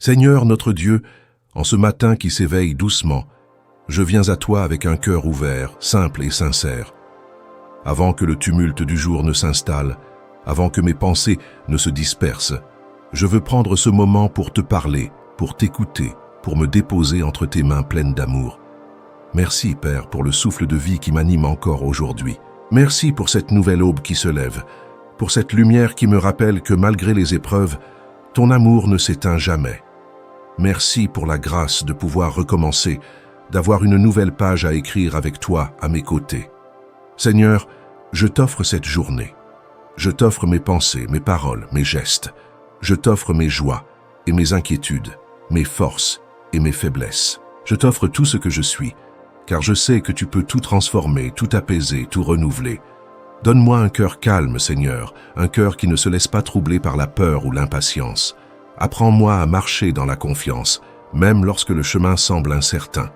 Seigneur notre Dieu, en ce matin qui s'éveille doucement, je viens à toi avec un cœur ouvert, simple et sincère. Avant que le tumulte du jour ne s'installe, avant que mes pensées ne se dispersent, je veux prendre ce moment pour te parler, pour t'écouter, pour me déposer entre tes mains pleines d'amour. Merci, Père, pour le souffle de vie qui m'anime encore aujourd'hui. Merci pour cette nouvelle aube qui se lève, pour cette lumière qui me rappelle que malgré les épreuves, ton amour ne s'éteint jamais. Merci pour la grâce de pouvoir recommencer, d'avoir une nouvelle page à écrire avec toi à mes côtés. Seigneur, je t'offre cette journée. Je t'offre mes pensées, mes paroles, mes gestes. Je t'offre mes joies et mes inquiétudes, mes forces et mes faiblesses. Je t'offre tout ce que je suis, car je sais que tu peux tout transformer, tout apaiser, tout renouveler. Donne-moi un cœur calme, Seigneur, un cœur qui ne se laisse pas troubler par la peur ou l'impatience. Apprends-moi à marcher dans la confiance, même lorsque le chemin semble incertain.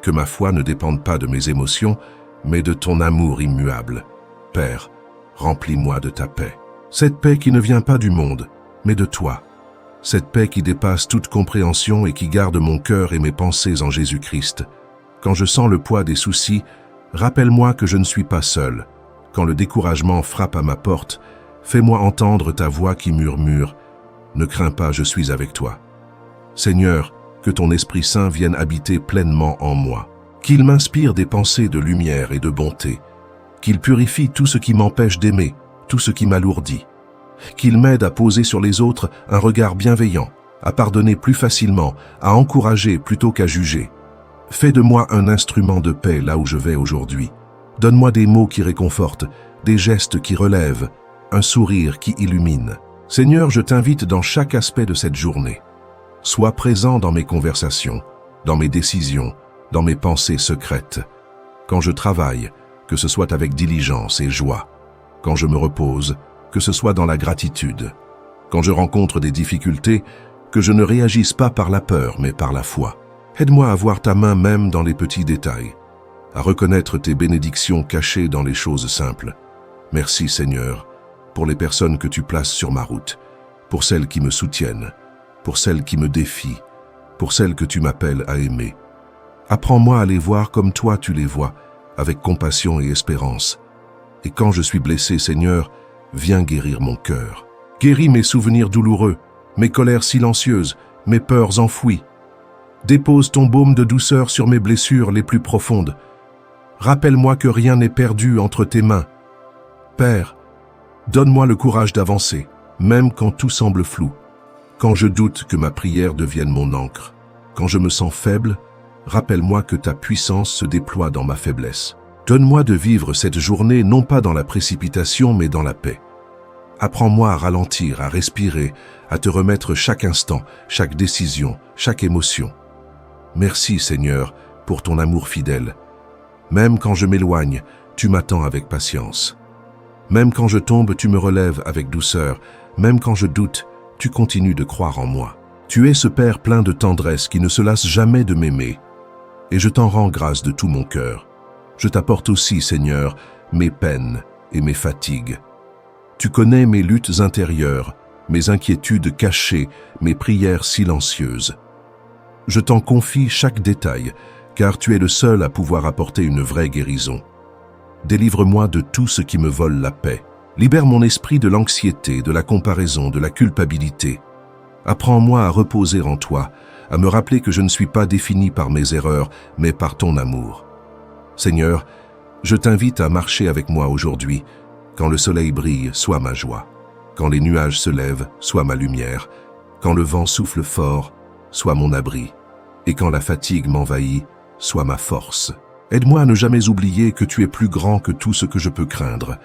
Que ma foi ne dépende pas de mes émotions, mais de ton amour immuable. Père, remplis-moi de ta paix. Cette paix qui ne vient pas du monde, mais de toi. Cette paix qui dépasse toute compréhension et qui garde mon cœur et mes pensées en Jésus-Christ. Quand je sens le poids des soucis, rappelle-moi que je ne suis pas seul. Quand le découragement frappe à ma porte, fais-moi entendre ta voix qui murmure « Ne crains pas, je suis avec toi ». Seigneur, que ton Esprit Saint vienne habiter pleinement en moi. Qu'il m'inspire des pensées de lumière et de bonté. Qu'il purifie tout ce qui m'empêche d'aimer, tout ce qui m'alourdit. Qu'il m'aide à poser sur les autres un regard bienveillant, à pardonner plus facilement, à encourager plutôt qu'à juger. Fais de moi un instrument de paix là où je vais aujourd'hui. Donne-moi des mots qui réconfortent, des gestes qui relèvent, un sourire qui illumine. Seigneur, je t'invite dans chaque aspect de cette journée. Sois présent dans mes conversations, dans mes décisions, dans mes pensées secrètes. Quand je travaille, que ce soit avec diligence et joie. Quand je me repose, que ce soit dans la gratitude. Quand je rencontre des difficultés, que je ne réagisse pas par la peur, mais par la foi. Aide-moi à voir ta main même dans les petits détails, à reconnaître tes bénédictions cachées dans les choses simples. Merci Seigneur, pour les personnes que tu places sur ma route, pour celles qui me soutiennent, pour celles qui me défient, pour celles que tu m'appelles à aimer. Apprends-moi à les voir comme toi tu les vois, avec compassion et espérance. Et quand je suis blessé, Seigneur, viens guérir mon cœur. Guéris mes souvenirs douloureux, mes colères silencieuses, mes peurs enfouies. Dépose ton baume de douceur sur mes blessures les plus profondes. Rappelle-moi que rien n'est perdu entre tes mains. Père, donne-moi le courage d'avancer, même quand tout semble flou. Quand je doute, que ma prière devienne mon encre. Quand je me sens faible, rappelle-moi que ta puissance se déploie dans ma faiblesse. Donne-moi de vivre cette journée non pas dans la précipitation, mais dans la paix. Apprends-moi à ralentir, à respirer, à te remettre chaque instant, chaque décision, chaque émotion. Merci Seigneur pour ton amour fidèle. Même quand je m'éloigne, tu m'attends avec patience. Même quand je tombe, tu me relèves avec douceur. Même quand je doute, tu continues de croire en moi. Tu es ce Père plein de tendresse qui ne se lasse jamais de m'aimer. Et je t'en rends grâce de tout mon cœur. Je t'apporte aussi, Seigneur, mes peines et mes fatigues. Tu connais mes luttes intérieures, mes inquiétudes cachées, mes prières silencieuses. Je t'en confie chaque détail, car tu es le seul à pouvoir apporter une vraie guérison. Délivre-moi de tout ce qui me vole la paix. Libère mon esprit de l'anxiété, de la comparaison, de la culpabilité. Apprends-moi à reposer en toi, à me rappeler que je ne suis pas défini par mes erreurs, mais par ton amour. Seigneur, je t'invite à marcher avec moi aujourd'hui. Quand le soleil brille, sois ma joie. Quand les nuages se lèvent, sois ma lumière. Quand le vent souffle fort, sois mon abri. Et quand la fatigue m'envahit, sois ma force. Aide-moi à ne jamais oublier que tu es plus grand que tout ce que je peux craindre.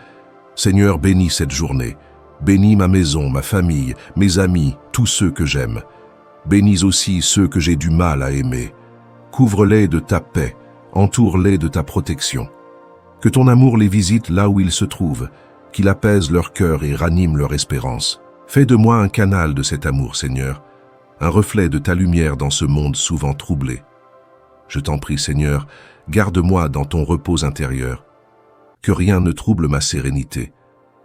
Seigneur, bénis cette journée. Bénis ma maison, ma famille, mes amis, tous ceux que j'aime. Bénis aussi ceux que j'ai du mal à aimer. Couvre-les de ta paix, entoure-les de ta protection. Que ton amour les visite là où ils se trouvent, qu'il apaise leur cœur et ranime leur espérance. Fais de moi un canal de cet amour, Seigneur, un reflet de ta lumière dans ce monde souvent troublé. Je t'en prie, Seigneur, garde-moi dans ton repos intérieur. Que rien ne trouble ma sérénité,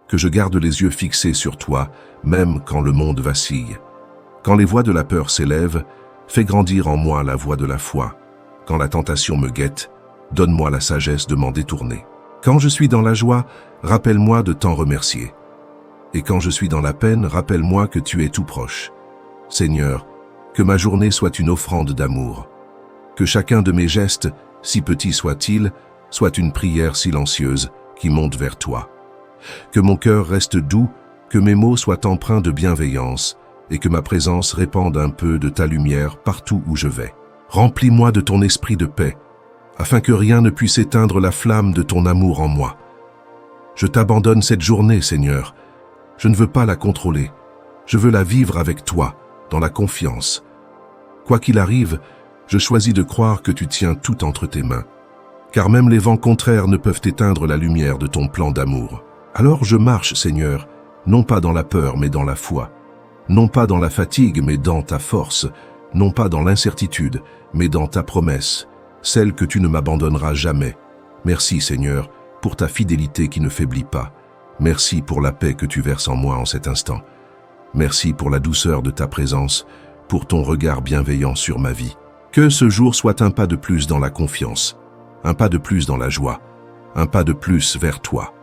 que je garde les yeux fixés sur toi, même quand le monde vacille. Quand les voix de la peur s'élèvent, fais grandir en moi la voix de la foi. Quand la tentation me guette, donne-moi la sagesse de m'en détourner. Quand je suis dans la joie, rappelle-moi de t'en remercier. Et quand je suis dans la peine, rappelle-moi que tu es tout proche. Seigneur, que ma journée soit une offrande d'amour. Que chacun de mes gestes, si petits soient-ils, soit une prière silencieuse qui monte vers toi. Que mon cœur reste doux, que mes mots soient empreints de bienveillance et que ma présence répande un peu de ta lumière partout où je vais. Remplis-moi de ton esprit de paix, afin que rien ne puisse éteindre la flamme de ton amour en moi. Je t'abandonne cette journée, Seigneur. Je ne veux pas la contrôler. Je veux la vivre avec toi, dans la confiance. Quoi qu'il arrive, je choisis de croire que tu tiens tout entre tes mains, car même les vents contraires ne peuvent éteindre la lumière de ton plan d'amour. Alors je marche, Seigneur, non pas dans la peur, mais dans la foi, non pas dans la fatigue, mais dans ta force, non pas dans l'incertitude, mais dans ta promesse, celle que tu ne m'abandonneras jamais. Merci, Seigneur, pour ta fidélité qui ne faiblit pas. Merci pour la paix que tu verses en moi en cet instant. Merci pour la douceur de ta présence, pour ton regard bienveillant sur ma vie. Que ce jour soit un pas de plus dans la confiance, un pas de plus dans la joie, un pas de plus vers toi.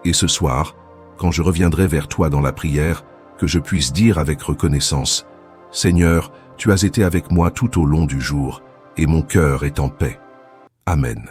Et ce soir, quand je reviendrai vers toi dans la prière, que je puisse dire avec reconnaissance, « Seigneur, tu as été avec moi tout au long du jour, et mon cœur est en paix. » Amen.